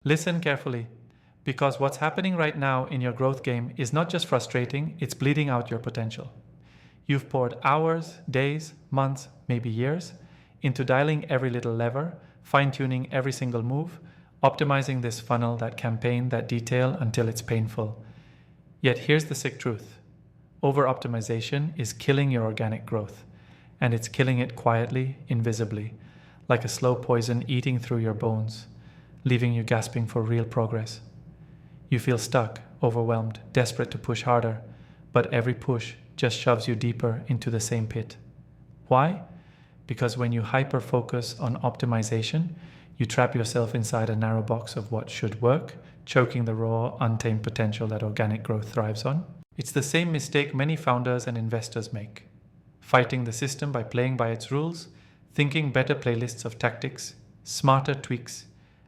Listen carefully, because what's happening right now in your growth game is not just frustrating, it's bleeding out your potential. You've poured hours, days, months, maybe years into dialing every little lever, fine-tuning every single move, optimizing this funnel, that campaign, that detail until it's painful. Yet here's the sick truth. Over-optimization is killing your organic growth, and it's killing it quietly, invisibly, like a slow poison eating through your bones, leaving you gasping for real progress. You feel stuck, overwhelmed, desperate to push harder, but every push just shoves you deeper into the same pit. Why? Because when you hyper-focus on optimization, you trap yourself inside a narrow box of what should work, choking the raw, untamed potential that organic growth thrives on. It's the same mistake many founders and investors make. Fighting the system by playing by its rules, thinking better playlists of tactics, smarter tweaks,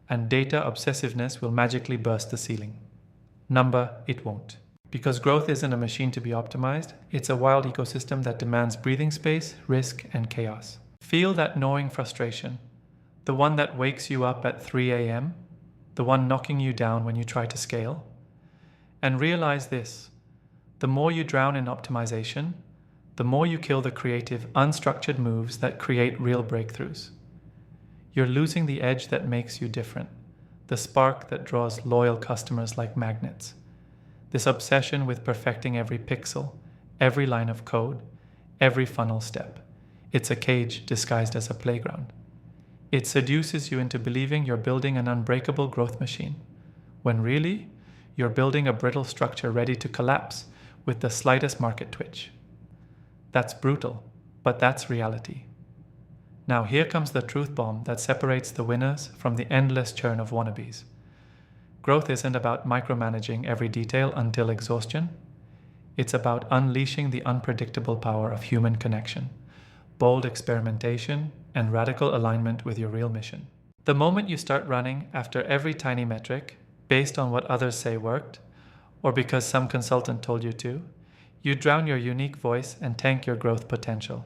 and data obsessiveness will magically burst the ceiling. Number, it won't. Because growth isn't a machine to be optimized, it's a wild ecosystem that demands breathing space, risk, and chaos. Feel that gnawing frustration, the one that wakes you up at 3 a.m., the one knocking you down when you try to scale. And realize this, the more you drown in optimization, the more you kill the creative, unstructured moves that create real breakthroughs. You're losing the edge that makes you different, the spark that draws loyal customers like magnets. This obsession with perfecting every pixel, every line of code, every funnel step. It's a cage disguised as a playground. It seduces you into believing you're building an unbreakable growth machine, when really, you're building a brittle structure ready to collapse with the slightest market twitch. That's brutal, but that's reality. Now here comes the truth bomb that separates the winners from the endless churn of wannabes. Growth isn't about micromanaging every detail until exhaustion. It's about unleashing the unpredictable power of human connection, bold experimentation, and radical alignment with your real mission. The moment you start running after every tiny metric, based on what others say worked, or because some consultant told you to, you drown your unique voice and tank your growth potential.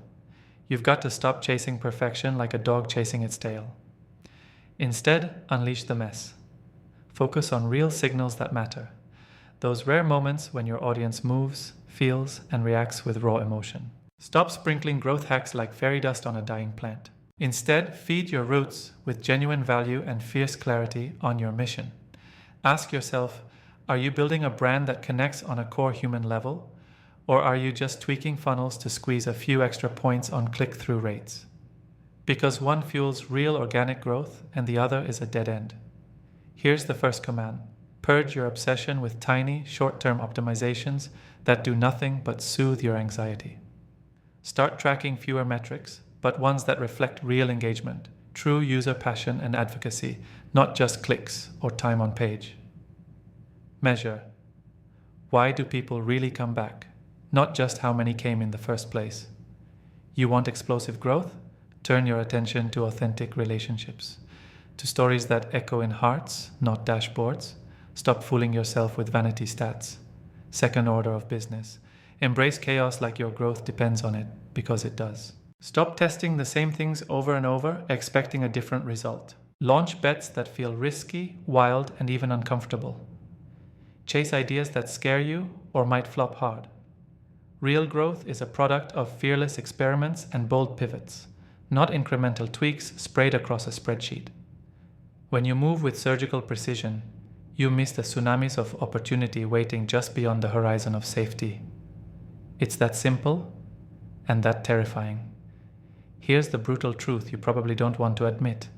You've got to stop chasing perfection like a dog chasing its tail. Instead, unleash the mess. Focus on real signals that matter. Those rare moments when your audience moves, feels, and reacts with raw emotion. Stop sprinkling growth hacks like fairy dust on a dying plant. Instead, feed your roots with genuine value and fierce clarity on your mission. Ask yourself, are you building a brand that connects on a core human level? Or are you just tweaking funnels to squeeze a few extra points on click-through rates? Because one fuels real organic growth and the other is a dead end. Here's the first command. Purge your obsession with tiny, short-term optimizations that do nothing but soothe your anxiety. Start tracking fewer metrics, but ones that reflect real engagement, true user passion and advocacy, not just clicks or time on page. Measure. Why do people really come back? Not just how many came in the first place. You want explosive growth? Turn your attention to authentic relationships, to stories that echo in hearts, not dashboards. Stop fooling yourself with vanity stats. Second order of business. Embrace chaos like your growth depends on it, because it does. Stop testing the same things over and over, expecting a different result. Launch bets that feel risky, wild, and even uncomfortable. Chase ideas that scare you or might flop hard. Real growth is a product of fearless experiments and bold pivots, not incremental tweaks sprayed across a spreadsheet. When you move with surgical precision, you miss the tsunamis of opportunity waiting just beyond the horizon of safety. It's that simple and that terrifying. Here's the brutal truth you probably don't want to admit.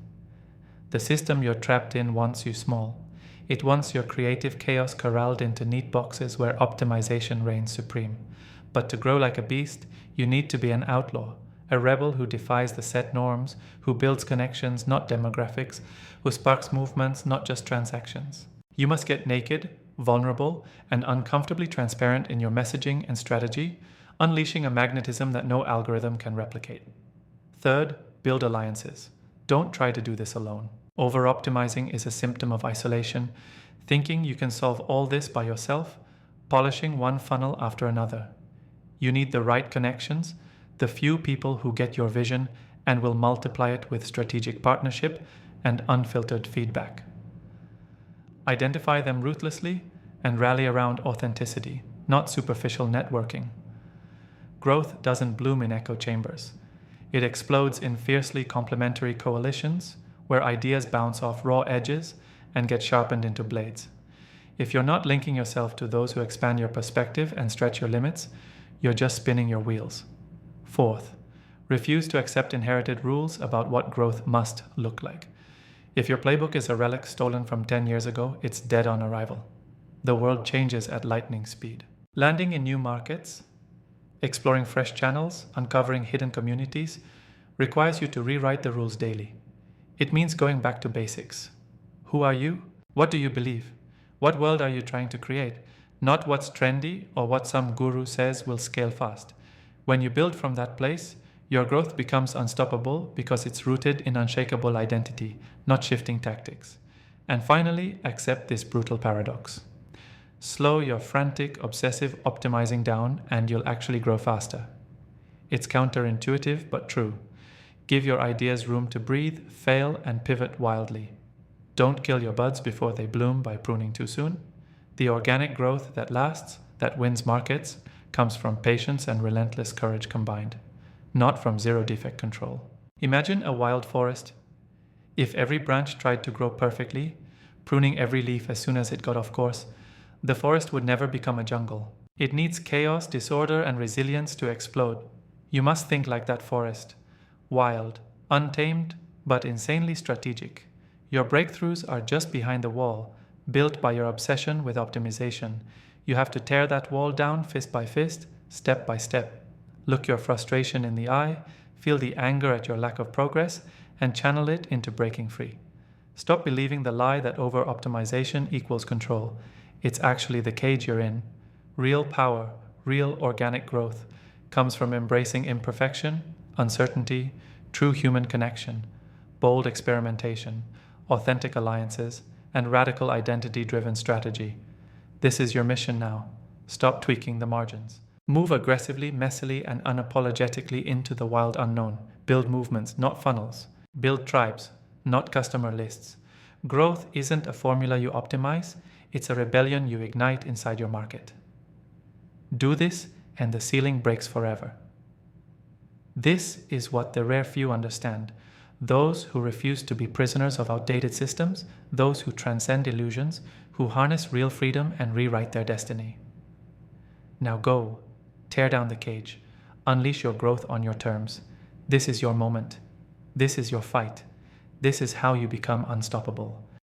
The system you're trapped in wants you small. It wants your creative chaos corralled into neat boxes where optimization reigns supreme. But to grow like a beast, you need to be an outlaw, a rebel who defies the set norms, who builds connections, not demographics, who sparks movements, not just transactions. You must get naked, vulnerable, and uncomfortably transparent in your messaging and strategy, unleashing a magnetism that no algorithm can replicate. Third, build alliances. Don't try to do this alone. Over-optimizing is a symptom of isolation, thinking you can solve all this by yourself, polishing one funnel after another. You need the right connections, the few people who get your vision and will multiply it with strategic partnership and unfiltered feedback. Identify them ruthlessly and rally around authenticity, not superficial networking. Growth doesn't bloom in echo chambers. It explodes in fiercely complementary coalitions where ideas bounce off raw edges and get sharpened into blades. If you're not linking yourself to those who expand your perspective and stretch your limits, you're just spinning your wheels. Fourth, refuse to accept inherited rules about what growth must look like. If your playbook is a relic stolen from 10 years ago, it's dead on arrival. The world changes at lightning speed. Landing in new markets, exploring fresh channels, uncovering hidden communities, requires you to rewrite the rules daily. It means going back to basics. Who are you? What do you believe? What world are you trying to create? Not what's trendy or what some guru says will scale fast. When you build from that place, your growth becomes unstoppable because it's rooted in unshakable identity, not shifting tactics. And finally, accept this brutal paradox. Slow your frantic, obsessive optimizing down and you'll actually grow faster. It's counterintuitive but true. Give your ideas room to breathe, fail, and pivot wildly. Don't kill your buds before they bloom by pruning too soon. The organic growth that lasts, that wins markets, comes from patience and relentless courage combined, not from zero defect control. Imagine a wild forest. If every branch tried to grow perfectly, pruning every leaf as soon as it got off course, the forest would never become a jungle. It needs chaos, disorder, and resilience to explode. You must think like that forest. Wild, untamed, but insanely strategic. Your breakthroughs are just behind the wall, built by your obsession with optimization. You have to tear that wall down fist by fist, step by step. Look your frustration in the eye, feel the anger at your lack of progress, and channel it into breaking free. Stop believing the lie that over-optimization equals control. It's actually the cage you're in. Real power, real organic growth comes from embracing imperfection, uncertainty, true human connection, bold experimentation, authentic alliances, and radical identity-driven strategy. This is your mission now. Stop tweaking the margins. Move aggressively, messily, and unapologetically into the wild unknown. Build movements, not funnels. Build tribes, not customer lists. Growth isn't a formula you optimize, it's a rebellion you ignite inside your market. Do this, and the ceiling breaks forever. This is what the rare few understand. Those who refuse to be prisoners of outdated systems, those who transcend illusions, who harness real freedom and rewrite their destiny. Now go, tear down the cage, unleash your growth on your terms. This is your moment. This is your fight. This is how you become unstoppable.